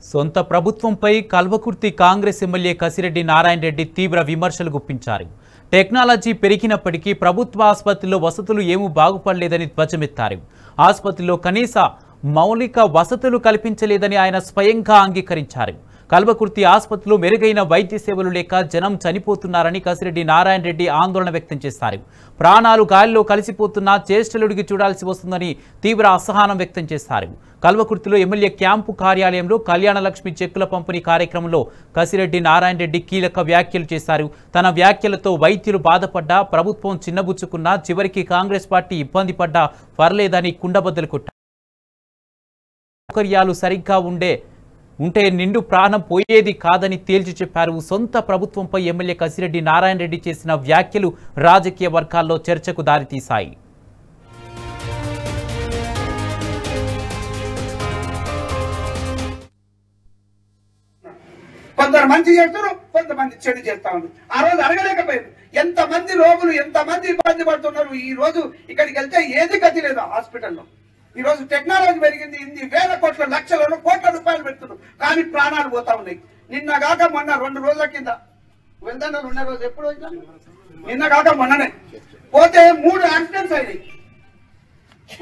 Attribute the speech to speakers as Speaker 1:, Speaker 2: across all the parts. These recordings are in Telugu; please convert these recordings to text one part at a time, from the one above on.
Speaker 1: సొంత ప్రభుత్వంపై కల్వకుర్తి కాంగ్రెస్ ఎమ్మెల్యే కసిరెడ్డి నారాయణ రెడ్డి తీవ్ర విమర్శలు గుప్పించారు. టెక్నాలజీ పెరిగినప్పటికీ ప్రభుత్వ ఆసుపత్రిలో వసతులు ఏమీ బాగుపడలేదని ధ్వజమెత్తారు. ఆసుపత్రిలో కనీస మౌలిక వసతులు కల్పించలేదని ఆయన స్వయంగా అంగీకరించారు. కల్వకుర్తి ఆసుపత్రిలో మెరుగైన వైద్య సేవలు లేక జనం చనిపోతున్నారని కసిరెడ్డి నారాయణ రెడ్డి ఆందోళన వ్యక్తం చేశారు. ప్రాణాలు గాలిలో కలిసిపోతున్నా చేష్టలుడికి చూడాల్సి వస్తుందని తీవ్ర అసహనం వ్యక్తం చేశారు. కల్వకుర్తిలో ఎమ్మెల్యే క్యాంపు కార్యాలయంలో కళ్యాణలక్ష్మి చెక్కుల పంపిణీ కార్యక్రమంలో కసిరెడ్డి నారాయణ రెడ్డి కీలక వ్యాఖ్యలు చేశారు. తన వ్యాఖ్యలతో వైద్యులు బాధపడ్డా, ప్రభుత్వం చిన్నబుచ్చుకున్నా, చివరికి కాంగ్రెస్ పార్టీ ఇబ్బంది పడ్డా పర్లేదని కుండబద్దలు కొట్టారు. సౌకర్యాలు సరిగ్గా ఉంటే నిండు ప్రాణం పోయేది కాదని తేల్చి చెప్పారు. సొంత ప్రభుత్వంపై ఎమ్మెల్యే కసిరెడ్డి నారాయణ రెడ్డి చేసిన వ్యాఖ్యలు రాజకీయ వర్గాల్లో చర్చకు దారితీశాయి.
Speaker 2: కొందరు మంచి చేస్తారు, కొంతమంది చెడు చేస్తా ఉన్నారు. ఆ రోజు అడగలేకపోయారు. ఎంతమంది రోగులు ఎంతమంది ఇబ్బంది పడుతున్నారు. ఈ రోజు ఇక్కడికి వెళ్తే ఏది గతి లేదు. హాస్పిటల్లో ఈ రోజు టెక్నాలజీ పెరిగింది. ఇన్ని వేల కోట్ల లక్షలను కోట్ల రూపాయలు పెడుతున్నారు, కానీ ప్రాణాలు పోతా ఉన్నాయి. నిన్న కాక మొన్న 2 రోజుల కింద వెళ్తాను. ఉన్న రోజు ఎప్పుడు నిన్న కాక మొన్ననే పోతే 3 యాక్సిడెంట్స్ అయినాయి.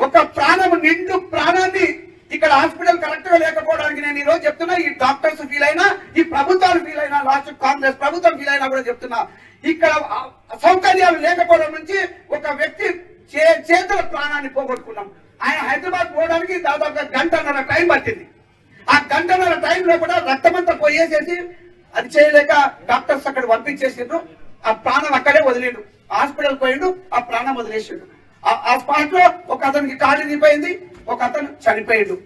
Speaker 2: ఒక ప్రాణం నిండు ప్రాణాన్ని ఇక్కడ హాస్పిటల్ కరెక్ట్ గా లేకపోవడానికి నేను ఈ రోజు చెప్తున్నా. ఈ డాక్టర్స్ ఫీల్ అయినా, ఈ ప్రభుత్వాలు ఫీల్ అయినా, లాస్ట్ కాంగ్రెస్ ప్రభుత్వం ఫీల్ అయినా కూడా చెప్తున్నా. ఇక్కడ సౌకర్యాలు లేకపోవడం నుంచి ఒక వ్యక్తి చేతుల ప్రాణాన్ని పోగొట్టుకున్నాం. ఆయన హైదరాబాద్ పోవడానికి దాదాపు గంటన్నర టైం పట్టింది. ఆ గంటన్నర టైంలో కూడా రక్తమంతా పోయేసేసి అది చేయలేక డాక్టర్స్ అక్కడ పంపించేసిండ్రు. ఆ ప్రాణం అక్కడే వదిలిండు. హాస్పిటల్ పోయిండు, ఆ ప్రాణం వదిలేసిండు. ఆ స్పాట్ లో ఒక అతనికి కాలు ఇరిగిపోయింది, ఒక అతను చనిపోయిండు.